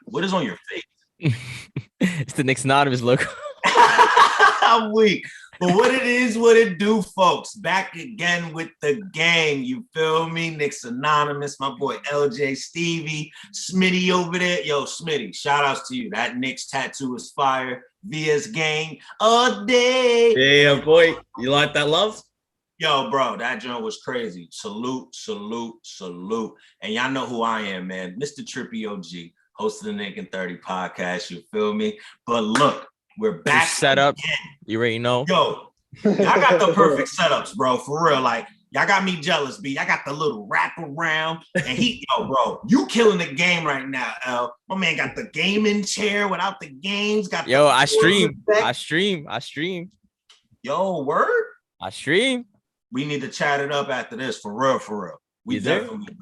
what is on your face? It's the Knicks Anonymous logo. I'm weak. But what it is, what it do, folks. Back again with the gang. You feel me? Knicks Anonymous, my boy LJ Stevie, Smitty over there. Yo, Smitty, shout outs to you. That Knicks tattoo is fire. VS gang all day. Yeah, boy. You like that, love? Yo, bro, that joint was crazy. Salute, salute, salute. And y'all know who I am, man. Mr. Trippy OG, host of the Nick and 30 podcast. You feel me? But look, we're back. Set up. You already know. Yo, y'all got the perfect setups, bro. For real. Like, y'all got me jealous, B. I got the little wrap around. And yo, bro, you killing the game right now, L. My man got the gaming chair without the games. I stream. Yo, word? I stream. We need to chat it up after this, for real, for real. We definitely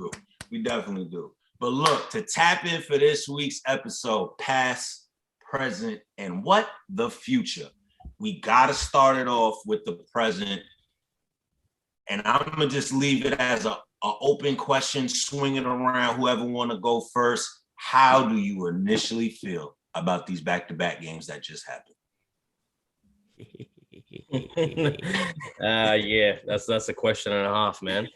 do. But look, to tap in for this week's episode, past, present, and what? The future. We got to start it off with the present. And I'm going to just leave it as an open question, swing it around, whoever want to go first. How do you initially feel about these back-to-back games that just happened? Yeah, that's a question and a half, man.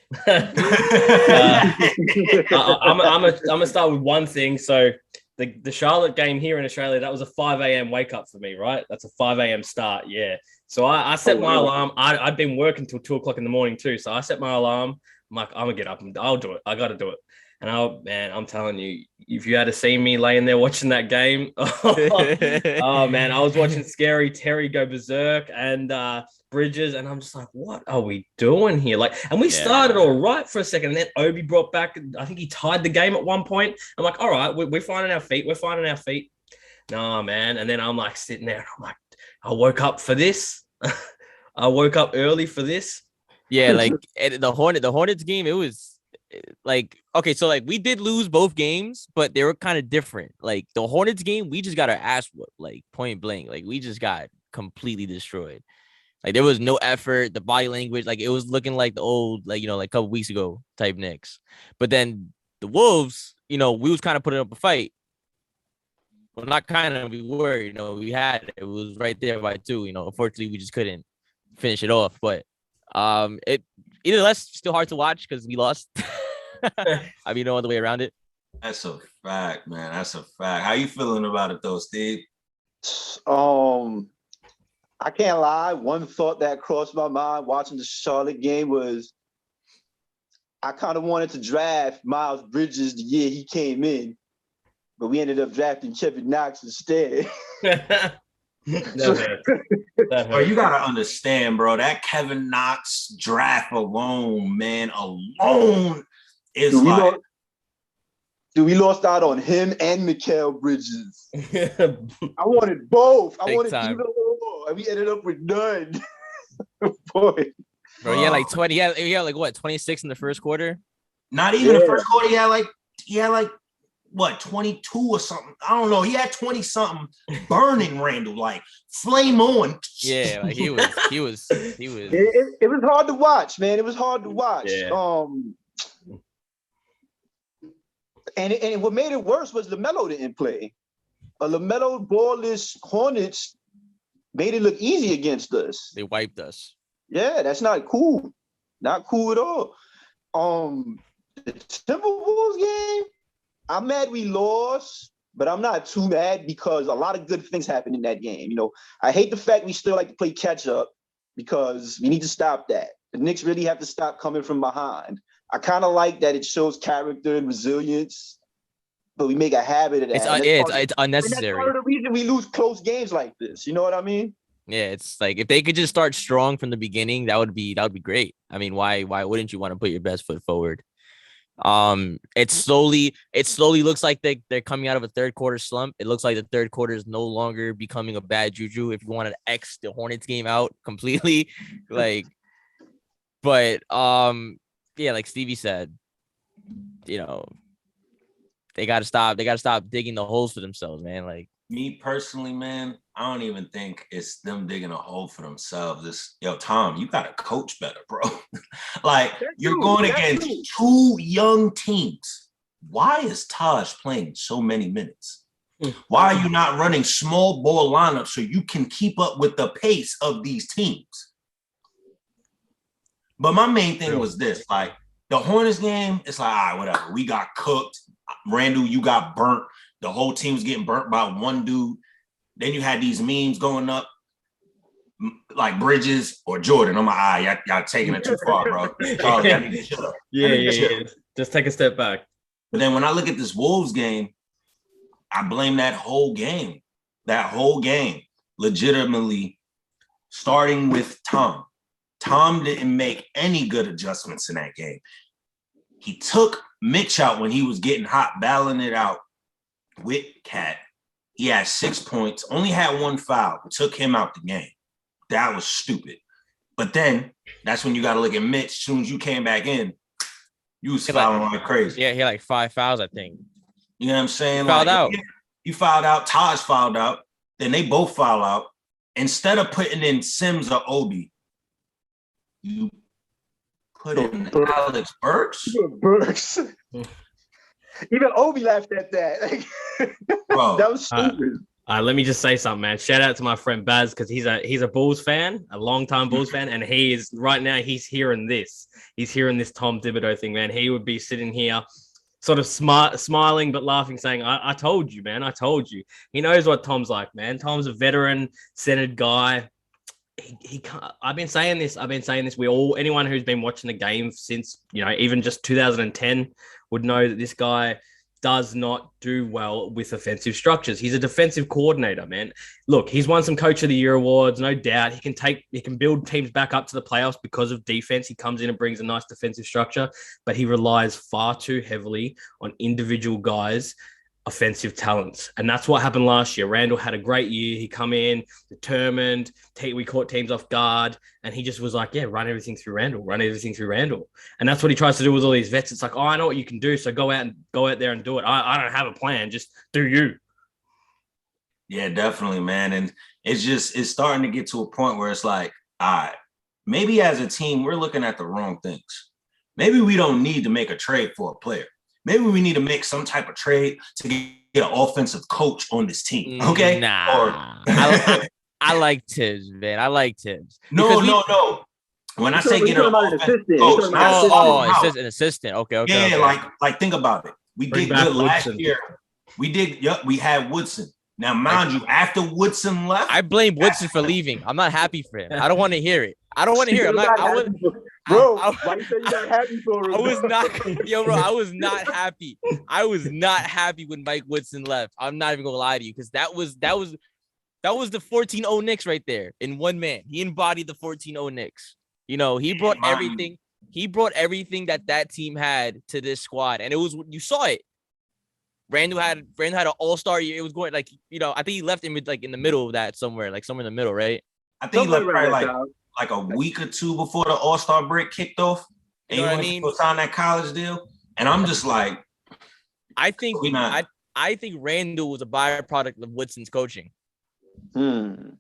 I'm gonna start with one thing. So the Charlotte game here in Australia, that was a 5 a.m. wake up for me, right? That's a 5 a.m. start, yeah. So I set my alarm. I'd been working till 2 o'clock in the morning too. So I set my alarm. I'm like, I'm gonna get up and I'll do it. I got to do it. And I'm telling you, if you had to see me laying there watching that game, oh man, I was watching Scary Terry go berserk and Bridges, and I'm just like, what are we doing here? Like, and we started all right for a second, and then Obi brought back. I think he tied the game at one point. I'm like, all right, we're finding our feet. We're finding our feet. No, man. And then I'm like sitting there, and I'm like, I woke up for this. I woke up early for this. Yeah, like the Hornets game, it was. Like, okay, so like we did lose both games, but they were kind of different. Like the Hornets game, we just got our ass whooped, like point blank. Like we just got completely destroyed. Like there was no effort, the body language, like it was looking like the old, like, like a couple weeks ago type Knicks. But then the Wolves, we was kind of putting up a fight. Well, not kind of, we were, we had it. It was right there by 2. Unfortunately, we just couldn't finish it off. But it either less still hard to watch because we lost. I mean, no other way around it. That's a fact, man. That's a fact. How you feeling about it though, Steve? I can't lie. One thought that crossed my mind watching the Charlotte game was I kind of wanted to draft Miles Bridges the year he came in, but we ended up drafting Kevin Knox instead. Bro, you gotta understand, bro. That Kevin Knox draft alone, man, is like. We lost out on him and Mikal Bridges. I wanted both. I wanted either or, and we ended up with none. Boy, bro, he had like 20. He had like what, 26 in the first quarter? Not even the first quarter. He had like what, 22 or something. I don't know. He had 20 something. Burning Randall, like flame on. Yeah, like he was. It was hard to watch, man. It was hard to watch. Yeah. And what made it worse was LaMelo didn't play. A LaMelo ballless Hornets made it look easy against us. They wiped us. Yeah, that's not cool. Not cool at all. The Timberwolves game, I'm mad we lost, but I'm not too mad because a lot of good things happened in that game. I hate the fact we still like to play catch up because we need to stop that. The Knicks really have to stop coming from behind. I kind of like that it shows character and resilience, but we make a habit of that. It's unnecessary. And that's part of the reason we lose close games like this. You know what I mean? Yeah, it's like if they could just start strong from the beginning, that would be great. I mean, why wouldn't you want to put your best foot forward? It slowly looks like they're coming out of a third quarter slump. It looks like the third quarter is no longer becoming a bad juju. If you wanted to X the Hornets game out completely, but yeah, like Stevie said, they gotta stop digging the holes for themselves, man. Like me personally, man, I don't even think it's them digging a hole for themselves. Tom, you gotta coach better, bro. Like you're going against 2 young teams why is Taj playing so many minutes? Why are you not running small ball lineups so you can keep up with the pace of these teams? But my main thing was this, like the Hornets game, it's like, all right, whatever. We got cooked. Randall, you got burnt. The whole team was getting burnt by one dude. Then you had these memes going up, like Bridges or Jordan. I'm like, y'all taking it too far, bro. Charlie, I need to chill. Yeah. Just take a step back. But then when I look at this Wolves game, I blame that whole game. That whole game, legitimately, starting with Tom. Tom didn't make any good adjustments in that game. He took Mitch out when he was getting hot, battling it out with Cat. He had 6 points, only had one foul, took him out the game. That was stupid. But then that's when you got to look at Mitch. As soon as you came back in, you was fouling like crazy. Yeah, he had like 5 fouls, I think. You know what I'm saying? Fouled out. You fouled out. Taj fouled out. Then they both foul out. Instead of putting in Sims or Obi, you put in Alex Burks. Even Obi laughed at that. Bro, that was stupid. Let me just say something, man. Shout out to my friend Baz because he's a Bulls fan, a longtime Bulls fan, and he is right now. He's hearing this. He's hearing this Tom Thibodeau thing, man. He would be sitting here, sort of smiling but laughing, saying, "I told you, man. I told you." He knows what Tom's like, man. Tom's a veteran, centered guy. He can't. I've been saying this. Anyone who's been watching the game since even just 2010 would know that this guy does not do well with offensive structures. He's a defensive coordinator, man. Look, he's won some Coach of the Year awards, no doubt. He can build teams back up to the playoffs because of defense. He comes in and brings a nice defensive structure, but he relies far too heavily on individual guys' offensive talents. And that's what happened last year. Randall had a great year. He come in determined. We caught teams off guard, and he just was like, yeah, run everything through Randall. And that's what he tries to do with all these vets. It's like, oh, I know what you can do, so go out there and do it. I don't have a plan. Just do you. Yeah, definitely, man. And it's starting to get to a point where it's like, all right, maybe as a team, we're looking at the wrong things. Maybe we don't need to make a trade for a player. Maybe we need to make some type of trade to get an offensive coach on this team. Okay? Nah. I like Tibbs, man. I like Tibbs. No. When I say get an offensive coach, it's an assistant. Okay. Yeah, okay. like think about it. We did good last year. We had Woodson. Now, mind you, after Woodson left, I blame Woodson for leaving. I'm not happy for him. I don't want to hear it. Why you say you're not happy for him? I was not happy. I was not happy when Mike Woodson left. I'm not even gonna lie to you, because that was the 14-0 Knicks right there in one man. He embodied the 14-0 Knicks. He brought everything. He brought everything that team had to this squad, and you saw it. Randall had an all-star year. It was going I think he left in the middle of that somewhere in the middle, right? I think he left probably like a week or two before the All-Star break kicked off. And he went to sign that college deal. And I'm just like, I think Randall was a byproduct of Woodson's coaching.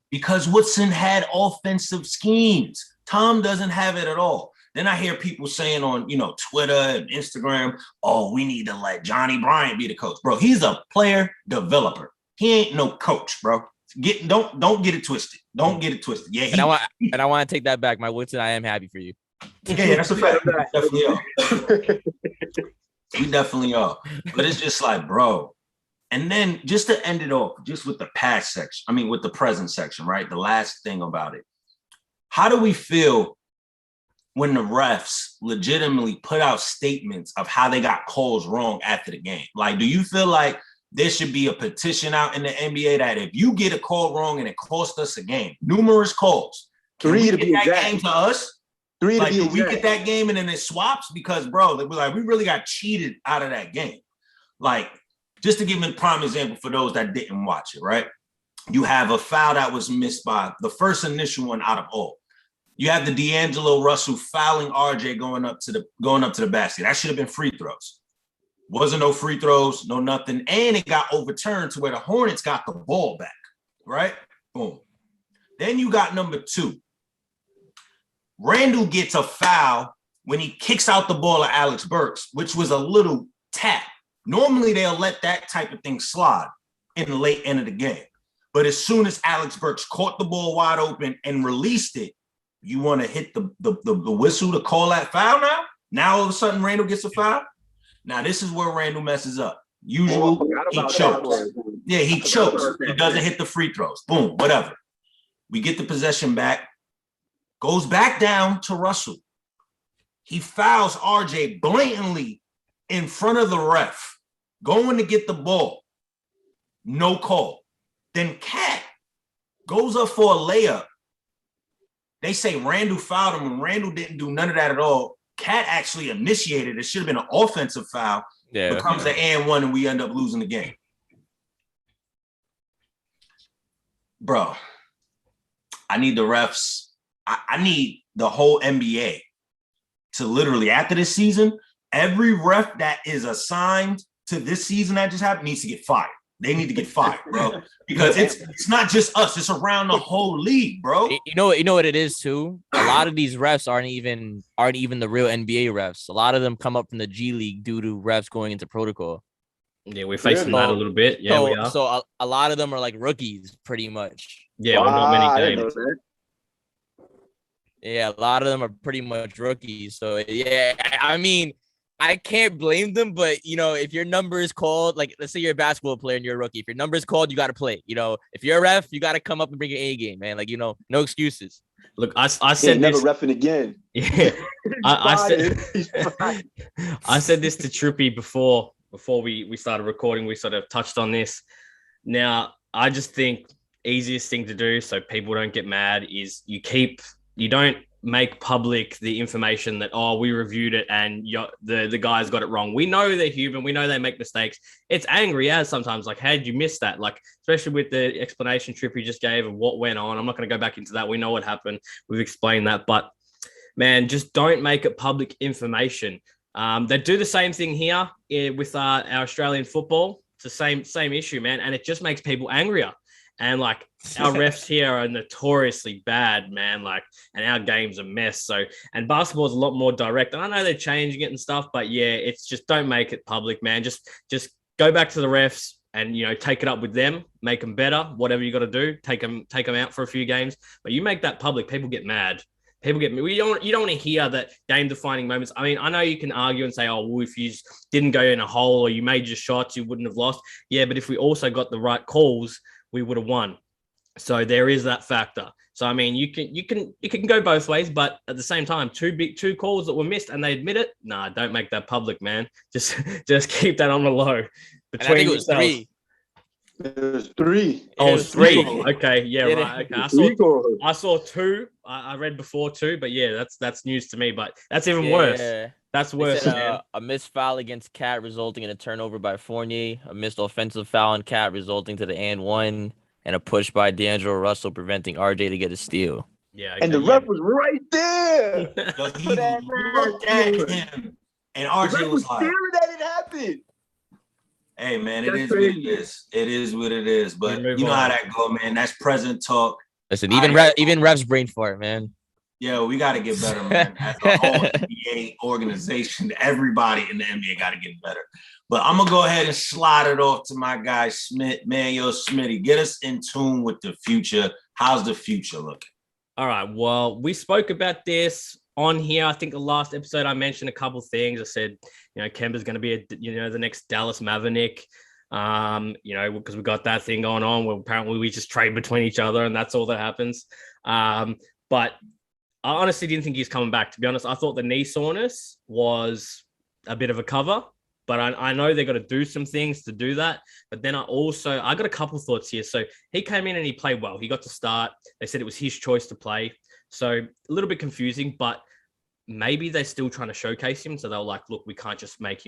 Because Woodson had offensive schemes. Tom doesn't have it at all. Then I hear people saying on, Twitter and Instagram, oh, we need to let Johnny Bryant be the coach. Bro, he's a player developer. He ain't no coach, bro. Don't get it twisted. Don't get it twisted. Yeah, I want to take that back. My Woodson, I am happy for you. Yeah, that's a fact. We definitely are. We definitely are. But it's just like, bro. And then just to end it off, just with the past section, with the present section, right? The last thing about it. How do we feel when the refs legitimately put out statements of how they got calls wrong after the game? Like, do you feel like there should be a petition out in the NBA that if you get a call wrong and it cost us a game, numerous calls, can we get that game to us? We get that game and then it swaps? Because, bro, they were like, we really got cheated out of that game. Like, just to give a prime example for those that didn't watch it, right? You have a foul that was missed by the first initial one out of all. You have the D'Angelo Russell fouling RJ going up to the basket. That should have been free throws. Wasn't no free throws, no nothing. And it got overturned to where the Hornets got the ball back, right? Boom. Then you got number 2. Randall gets a foul when he kicks out the ball of Alex Burks, which was a little tap. Normally, they'll let that type of thing slide in the late end of the game. But as soon as Alex Burks caught the ball wide open and released it, you want to hit the whistle to call that foul now? Now all of a sudden Randall gets a foul? Now this is where Randall messes up. Usually he chokes. Yeah, he chokes. He doesn't hit the free throws. Boom, whatever. We get the possession back. Goes back down to Russell. He fouls RJ blatantly in front of the ref. Going to get the ball. No call. Then Cat goes up for a layup. They say Randall fouled him, and Randall didn't do none of that at all. Cat actually initiated. It should have been an offensive foul. Yeah. Becomes an and one, and we end up losing the game. Bro, I need the refs. I need the whole NBA to literally, after this season, every ref that is assigned to this season that just happened needs to get fired. They need to get fired, bro, because it's not just us; it's around the whole league, bro. You know what it is too. A lot of these refs aren't even the real NBA refs. A lot of them come up from the G League due to refs going into protocol. Yeah, we're facing that a little bit. Yeah, we are. So a lot of them are like rookies, pretty much. Yeah, we're not many games. Yeah, a lot of them are pretty much rookies. So yeah, I mean, I can't blame them, but you know, if your number is called, like let's say you're a basketball player and you're a rookie, if your number is called, you got to play. You know, if you're a ref, you got to come up and bring your A game, man. Like, you know, no excuses. Look, I said never reffing again. Yeah, I said this to Trippy before we started recording. We sort of touched on this. Now, I just think easiest thing to do so people don't get mad is you don't make public the information that, oh, we reviewed it and the guys got it wrong. We know they're human. We know they make mistakes. It's angry as sometimes, like, how did you miss that? Like, especially with the explanation Trippy just gave of what went on. I'm not going to go back into that. We know what happened. We've explained that. But, man, just don't make it public information. They do the same thing here with our Australian football. It's the same issue, man. And it just makes people angrier. And like our refs here are notoriously bad, man. Like, and our game's a mess. So, and basketball is a lot more direct. And I know they're changing it and stuff, but yeah, it's just don't make it public, man. Just go back to the refs and, you know, take it up with them, make them better. Whatever you got to do, take them out for a few games. But you make that public, people get mad. You don't want to hear that game-defining moments. I mean, I know you can argue and say, oh, well, if you just didn't go in a hole or you made your shots, you wouldn't have lost. Yeah, but if we also got the right calls, we would have won. So there is that factor. So I mean, you can go both ways, but at the same time, two calls that were missed and they admit it. Nah, don't make that public, man. Just keep that on the low. Between I think it was yourselves. 3. It was 3. Oh, it was 3. Okay, yeah, right. Okay, I saw 2. I read before 2, but yeah, that's news to me. But that's even worse. That's worse. A missed foul against Cat resulting in a turnover by Fournier, a missed offensive foul on Cat resulting to the and one, and a push by D'Angelo Russell preventing RJ to get a steal. Yeah, and the ref was right there. He looked at him, and RJ was like, that it happened. Hey man, it is what it is. It is what it is. But you know how that go, man. That's present talk. Listen, even refs brain fart, man. Yeah, we got to get better, man. As a whole NBA organization, everybody in the NBA got to get better. But I'm going to go ahead and slide it off to my guy, Smith. Man, yo, Smitty, get us in tune with the future. How's the future looking? All right. Well, we spoke about this on here. I think the last episode I mentioned a couple things. I said, you know, Kemba's going to be, the next Dallas Maverick. Because we got that thing going on where apparently we just trade between each other and that's all that happens. But I honestly didn't think he's coming back. To be honest, I thought the knee soreness was a bit of a cover, but I know they got to do some things to do that. But then I got a couple thoughts here. So he came in and he played well. He got to start. They said it was his choice to play. So a little bit confusing, but maybe they're still trying to showcase him. So they're like, look, we can't just make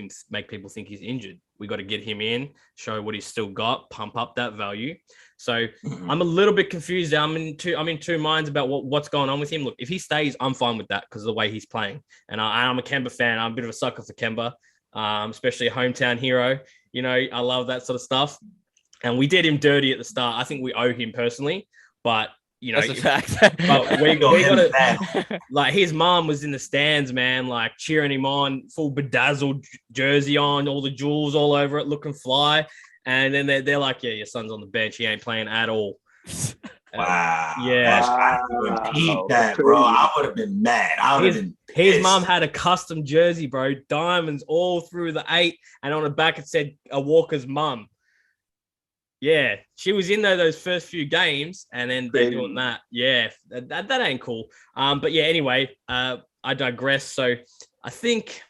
people think he's injured. We got to get him in, show what he's still got, pump up that value. So I'm a little bit confused. I'm in two minds about what's going on with him. Look, if he stays, I'm fine with that because of the way he's playing. And I'm a Kemba fan. I'm a bit of a sucker for Kemba, especially a hometown hero. You know, I love that sort of stuff. And we did him dirty at the start. I think we owe him personally. But That's a fact. But we Yo, him got back. to, like, his mom was in the stands, man, like cheering him on, full bedazzled jersey on, all the jewels all over it, looking fly. And then they're like, yeah, your son's on the bench. He ain't playing at all. Wow. Yeah. I didn't even peep that, bro. I would have been mad. I would have been His pissed. mom had a custom jersey, bro. Diamonds all through the 8. And on the back, it said a Walker's mum. Yeah. She was in there those first few games. And then they're doing that. Yeah. That ain't cool. But yeah, anyway, I digress. So I think,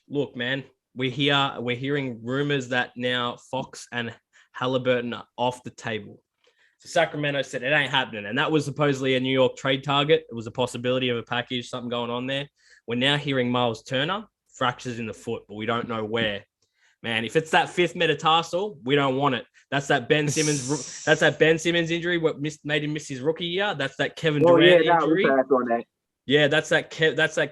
look, man, we're hearing rumors that now Fox and Halliburton are off the table. So Sacramento said it ain't happening. And that was supposedly a New York trade target. It was a possibility of a package, something going on there. We're now hearing Miles Turner, fractures in the foot, but we don't know where. Man, if it's that 5th metatarsal, we don't want it. That's that Ben Simmons. That's that Ben Simmons injury. What made him miss his rookie year. That's that Kevin Durant injury. Yeah, that's that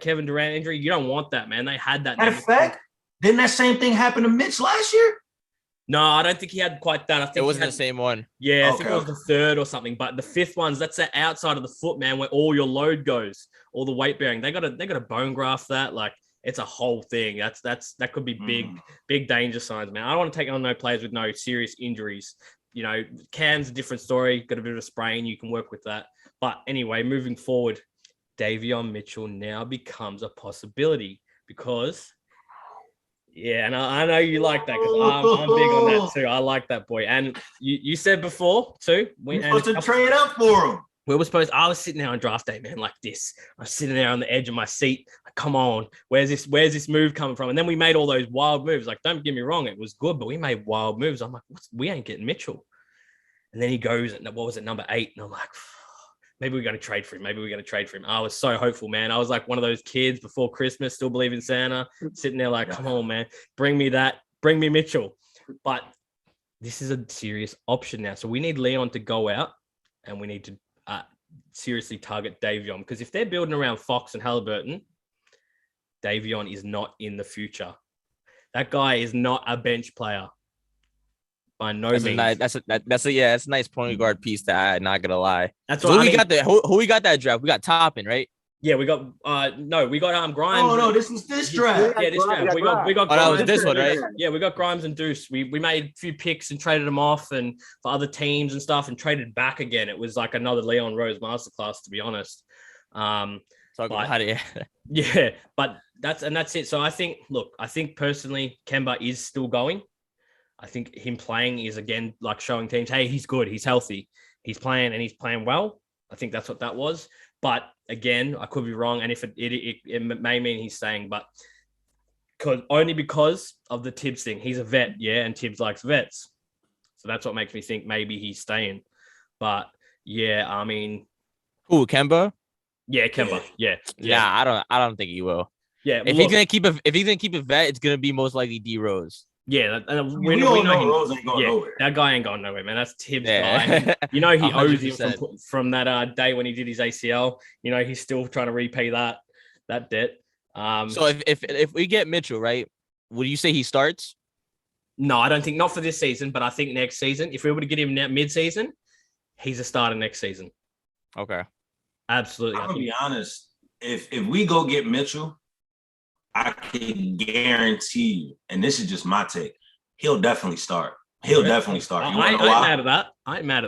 Kevin Durant injury. You don't want that, man. They had that. Matter of fact, didn't that same thing happen to Mitch last year? No, I don't think he had quite that. I think it wasn't the same one. Yeah, I think it was the 3rd or something. But the 5th one's that's the outside of the foot, man, where all your load goes, all the weight bearing. They got to bone graft that. Like, it's a whole thing. That could be big danger signs, man. I don't want to take on no players with no serious injuries. You know, Cam's a different story. Got a bit of a sprain, you can work with that. But anyway, moving forward, Davion Mitchell now becomes a possibility because. Yeah, and I know you like that because I'm big on that too. I like that boy. And you said before too. We're supposed to trade up for him. I was sitting there on draft day, man, like this. I'm sitting there on the edge of my seat. Like, come on, where's this move coming from? And then we made all those wild moves. Like, don't get me wrong, it was good, but we made wild moves. I'm like, we ain't getting Mitchell. And then he goes, what was it, number 8? And I'm like, maybe we're going to trade for him. I was so hopeful, man. I was like one of those kids before Christmas, still believe in Santa, sitting there like, come on, man, bring me Mitchell. But this is a serious option now. So we need Leon to go out and we need to seriously target Davion because if they're building around Fox and Halliburton, Davion is not in the future. That guy is not a bench player. By no means. That's a nice point guard piece to add. Not gonna lie. That's what who we got that draft. We got Toppin, right? Yeah, we got Grimes. Oh no, this was this draft. Yeah, this draft. We got Grimes. That was this one, right? Yeah, we got Grimes and Deuce. We made a few picks and traded them off and for other teams and stuff and traded back again. It was like another Leon Rose masterclass, to be honest. Yeah, but that's it. So I think personally, Kemba is still going. I think him playing is again like showing teams, hey, he's good, he's healthy, he's playing and he's playing well. I think that's what that was. But again, I could be wrong, and if it may mean he's staying, but because of the Tibbs thing, he's a vet, yeah, and Tibbs likes vets, so that's what makes me think maybe he's staying. But yeah, I mean, who Kemba? Yeah, Kemba. Yeah. Yeah, I don't think he will. Yeah, if he's gonna keep a vet, it's gonna be most likely D Rose. Yeah, we know Rose ain't going nowhere. That guy ain't going nowhere, man. That's Tibbs' guy. You know, he owes him from that day when he did his ACL. You know, he's still trying to repay that debt. So if we get Mitchell, right, would you say he starts? No, I don't think, not for this season, but I think next season, if we were to get him mid-season, he's a starter next season. Okay. Absolutely. I'm going to be honest. If we go get Mitchell, I can guarantee you, and this is just my take, he'll definitely start. He'll definitely start. I ain't mad at that.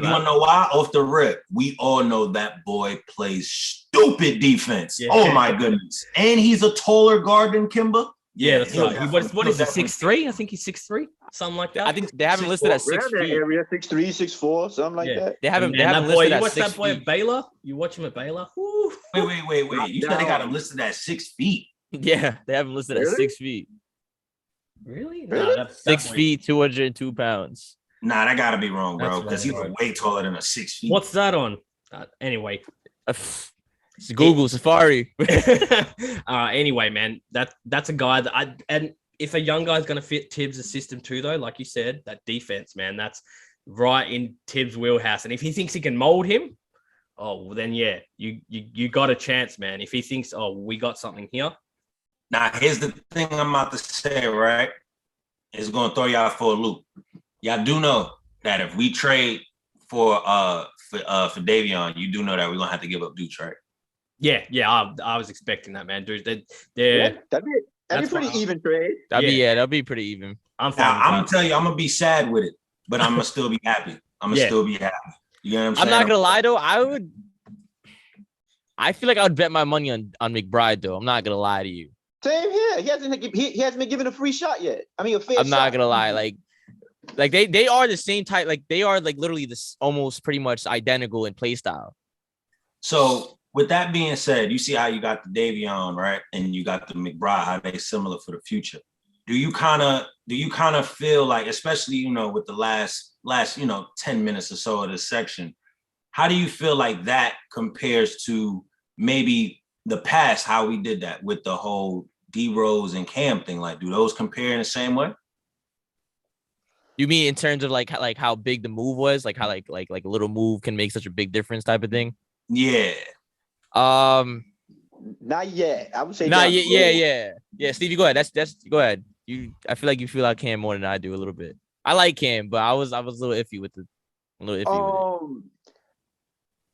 You want to know why? Off the rip, we all know that boy plays stupid defense. Yeah. Oh, my goodness. And he's a taller guard than Kemba. Yeah, that's right. What is he, 6'3"? I think he's 6'3", something like that. I think they haven't listed at 6 feet. Area 6'3", 6'4", something like that. They haven't listed at 6 feet. You watch that boy at Baylor? You watch him at Baylor? Woo. Wait. You said they got him listed at 6 feet. Yeah, they haven't listed at 6 feet. Really? No, that's 6 feet, 202 pounds. Nah, that gotta be wrong, bro. Because he's way taller than a 6 feet. What's that on? Anyway. It's Google Safari. Anyway, man, that's a guy that and if a young guy's gonna fit Tibbs' system too, though, like you said, that defense, man, that's right in Tibbs' wheelhouse. And if he thinks he can mold him, oh, well, then yeah, you got a chance, man. If he thinks, oh, we got something here. Now, here's the thing I'm about to say, right? It's going to throw y'all for a loop. Y'all do know that if we trade for Davion, you do know that we're gonna have to give up Dooch, right? Yeah. I was expecting that, man, dude. They're Yeah, that'd be pretty fine. even trade. That'll be pretty even. I'm fine. Now I'm gonna tell you, I'm gonna be sad with it, but I'm gonna still be happy. I'm gonna still be happy. You know what I'm saying? I'm not gonna lie though. I feel like I would bet my money on McBride though. I'm not gonna lie to you. Same here. He hasn't been given a free shot yet. I mean, a fair shot. I'm not gonna lie. Like they are the same type. Like they are like literally this almost pretty much identical in play style. So with that being said, you see how you got the Davion, right? And you got the McBride, how they similar for the future. Do you kind of feel like, especially, you know, with the last, 10 minutes or so of this section, how do you feel like that compares to maybe the past, how we did that with the whole D-Rose and Cam thing? Like, do those compare in the same way? You mean in terms of like how big the move was, like how like a little move can make such a big difference type of thing? Yeah. Not yet. I would say not yet. Yeah. Steve, you go ahead. That's go ahead. I feel like you feel like Cam more than I do a little bit. I like Cam, but I was a little iffy with it.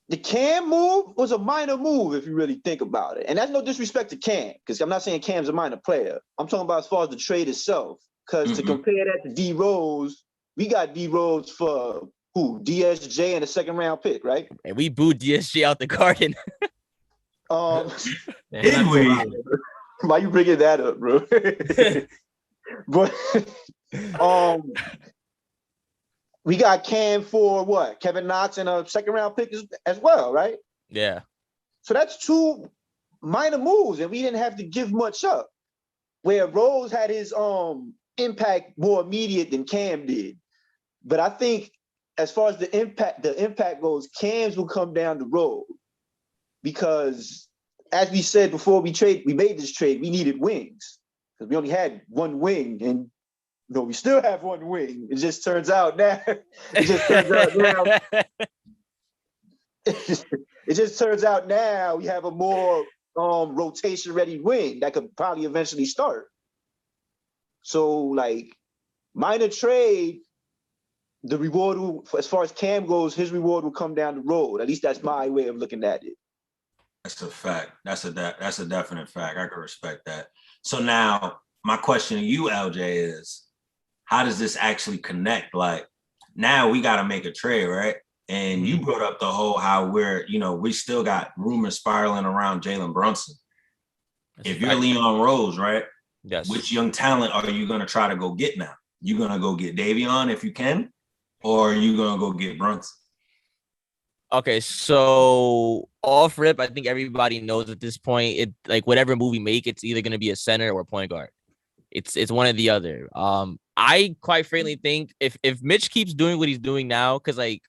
The Cam move was a minor move if you really think about it. And that's no disrespect to Cam, because I'm not saying Cam's a minor player. I'm talking about as far as the trade itself. Because to compare that to D-Rose, we got D-Rose for who? DSJ and a second round pick, right? And we booed DSJ out the garden. Did we? Why you bringing that up, bro? But we got Cam for what? Kevin Knox and a second round pick as well, right? Yeah. So that's two minor moves, and we didn't have to give much up. Where Rose had his impact more immediate than Cam did. But I think as far as the impact goes, Cam's will come down the road. Because as we said before we made this trade, we needed wings. Because we only had one wing, and we still have one wing. It just turns out now. It just turns out now we have a more rotation ready wing that could probably eventually start. So like minor trade, the reward will, as far as Cam goes, his reward will come down the road. At least that's my way of looking at it. That's a fact. That's a definite fact. I can respect that. So now my question to you, LJ, is how does this actually connect? Like now we got to make a trade, right? And you brought up the whole how we still got rumors spiraling around Jalen Brunson. If you're Leon Rose, right? Yes. Which young talent are you going to try to go get now? You going to go get Davion if you can, or are you going to go get Brunson? Okay, so off rip, I think everybody knows at this point, it like whatever move we make, it's either going to be a center or a point guard. It's one or the other. I quite frankly think if Mitch keeps doing what he's doing now, because like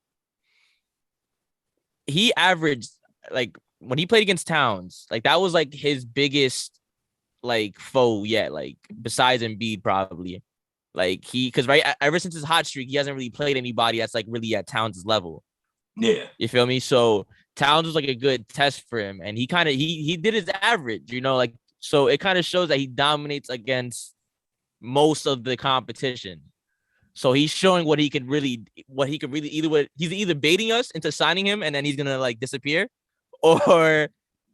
he averaged like when he played against Towns, like that was like his biggest like foe yet, like besides Embiid probably. Like because ever since his hot streak, he hasn't really played anybody that's like really at Towns' level. Yeah, you feel me? So Towns was like a good test for him, and he kind of he did his average, like so it kind of shows that he dominates against most of the competition. So he's showing what he could really he's either baiting us into signing him and then he's gonna like disappear, or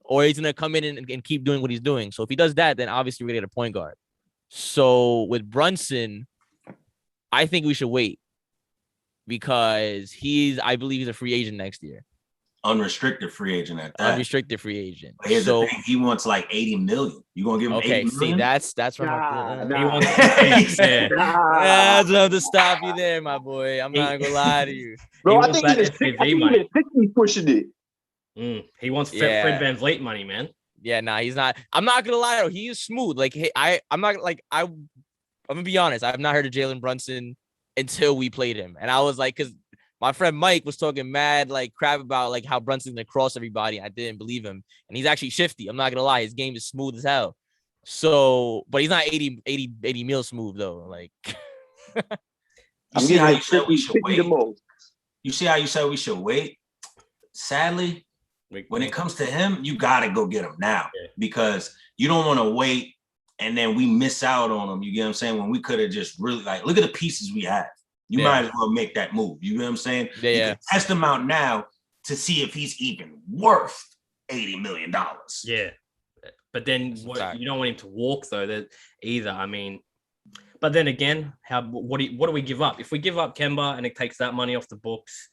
he's gonna come in and keep doing what he's doing. So if he does that, then obviously we get a point guard. So with Brunson, I think we should wait because I believe he's a free agent next year. Unrestricted free agent at that. Unrestricted free agent. But here's the thing, he wants like 80 million. You gonna give him 80 million? See, that's what he wants. That's enough to stop you there, my boy. I'm not gonna lie to you. Bro, I think he's 60 pushing it. He wants Fred VanVleet money, man. Yeah, nah, he's not. I'm not gonna lie though. He is smooth. Like, hey, I'm gonna be honest. I've not heard of Jalen Brunson until we played him, and I was like, because my friend Mike was talking mad like crap about like how Brunson's gonna cross everybody. I didn't believe him, and he's actually shifty. I'm not gonna lie. His game is smooth as hell. So, but he's not 80 mil smooth though. Like, you see how you said we should wait. You see how you said we should wait. Sadly, when it comes to him, you gotta go get him now because you don't want to wait and then we miss out on him. You get what I'm saying? When we could have just really like look at the pieces we have. You might as well make that move. You know what I'm saying? Yeah, you can test him out now to see if he's even worth $80 million. Yeah. But then you don't want him to walk though either. I mean, but then again, what do we give up? If we give up Kemba and it takes that money off the books,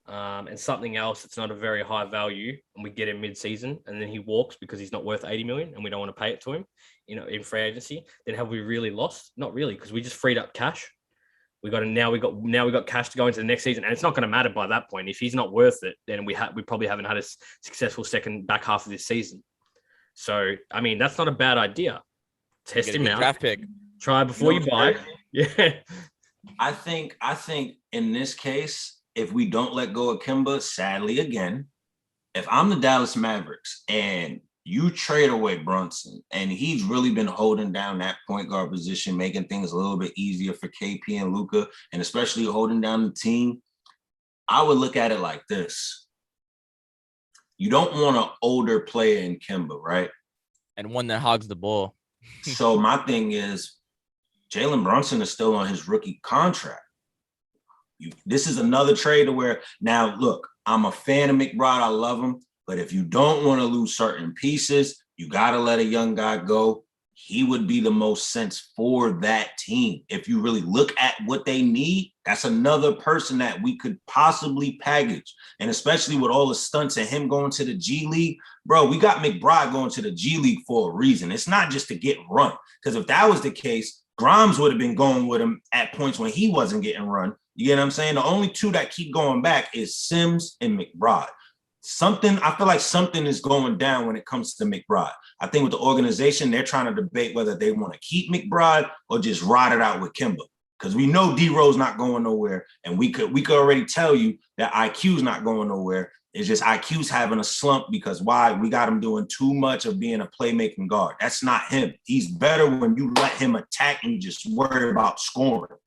and something else that's not a very high value, and we get him mid-season, and then he walks because he's not worth 80 million, and we don't want to pay it to him, in free agency, then have we really lost? Not really, because we just freed up cash. We got cash to go into the next season, and it's not going to matter by that point. If he's not worth it, then we probably haven't had a successful second back half of this season. So I mean, that's not a bad idea. Test him out. Draft pick. Try before you buy. Yeah. I think in this case, if we don't let go of Kemba, sadly again, if I'm the Dallas Mavericks and you trade away Brunson and he's really been holding down that point guard position, making things a little bit easier for KP and Luka, and especially holding down the team, I would look at it like this. You don't want an older player in Kemba, right? And one that hogs the ball. So my thing is, Jalen Brunson is still on his rookie contract. This is another trade where, now look, I'm a fan of McBride. I love him. But if you don't want to lose certain pieces, you got to let a young guy go. He would be the most sense for that team. If you really look at what they need, that's another person that we could possibly package. And especially with all the stunts and him going to the G League, bro, we got McBride going to the G League for a reason. It's not just to get run. Because if that was the case, Grimes would have been going with him at points when he wasn't getting run. You get what I'm saying? The only two that keep going back is Sims and McBride. I feel like something is going down when it comes to McBride. I think with the organization, they're trying to debate whether they want to keep McBride or just ride it out with Kemba. Because we know D-Rose not going nowhere. And we could already tell you that IQ's not going nowhere. It's just IQ's having a slump because why? We got him doing too much of being a playmaking guard. That's not him. He's better when you let him attack and just worry about scoring.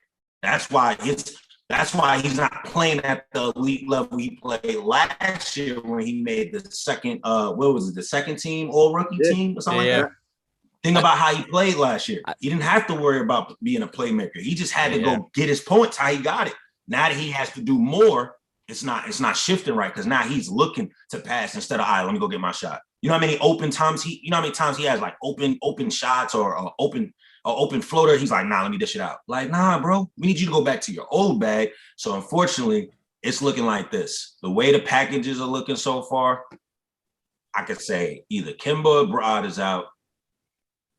That's why he's not playing at the elite level he played last year when he made the second, the second team all-rookie team or something like that. Think about how he played last year. He didn't have to worry about being a playmaker. He just had to go get his points how he got it. Now that he has to do more, it's not shifting right because now he's looking to pass instead of, all right, let me go get my shot. You know how many open times he has like open shots or open floater. He's like, nah, let me dish it out. Like, nah, bro, we need you to go back to your old bag. So unfortunately, it's looking like this. The way the packages are looking so far, I could say either Kemba or Brad is out.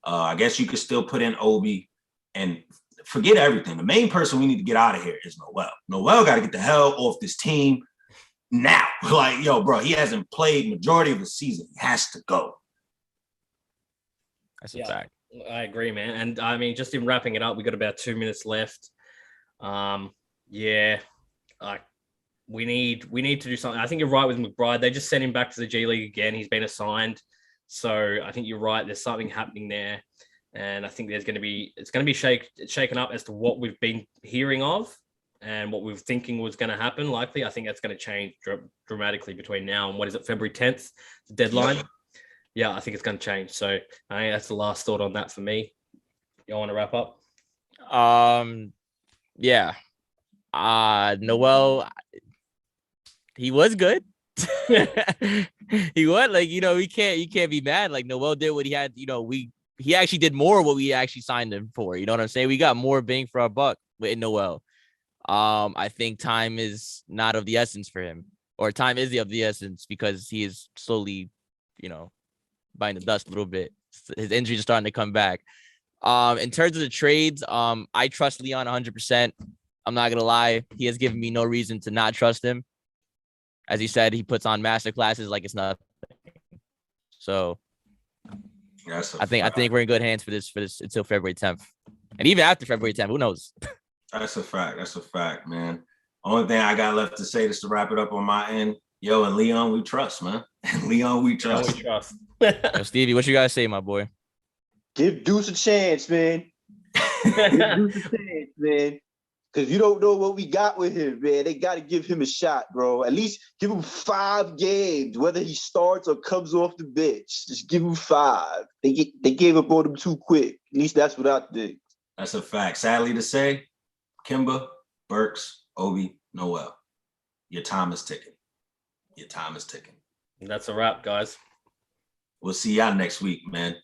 I guess you could still put in Obi and forget everything. The main person we need to get out of here is Noel. Noel got to get the hell off this team now. Like, yo, bro, he hasn't played majority of the season. He has to go. That's a fact. I agree, man. And I mean, just in wrapping it up, we got about 2 minutes left. We need to do something. I think you're right with McBride. They just sent him back to the G League again. He's been assigned. So I think you're right. There's something happening there. And I think it's going to be shaken up as to what we've been hearing of and what we were thinking was going to happen. Likely, I think that's going to change dramatically between now and February 10th, the deadline. Yeah, I think it's going to change. So that's the last thought on that for me. Y'all want to wrap up? Yeah. Noel, he was good. He was like, you can't be mad. Like Noel did what he had, he actually did more what we actually signed him for. You know what I'm saying? We got more bang for our buck with Noel. I think time is not of the essence for him, or time is of the essence because he is slowly, biting the dust a little bit. His injuries are starting to come back. In terms of the trades, I trust Leon 100%. I'm not going to lie. He has given me no reason to not trust him. As he said, he puts on master classes like it's nothing. So I think we're in good hands for this until February 10th. And even after February 10th, who knows? That's a fact, man. Only thing I got left to say is to wrap it up on my end. Yo, and Leon, we trust, man. Leon, we trust. Yo, Stevie, what you guys say, my boy? Give Deuce a chance, man. Give Deuce a chance, man. Because you don't know what we got with him, man. They got to give him a shot, bro. At least give him 5 games, whether he starts or comes off the bench. Just give him 5. They gave up on him too quick. At least that's what I think. That's a fact. Sadly to say, Kemba, Burks, Obi, Noel. Your time is ticking. Your time is ticking. That's a wrap, guys. We'll see y'all next week, man.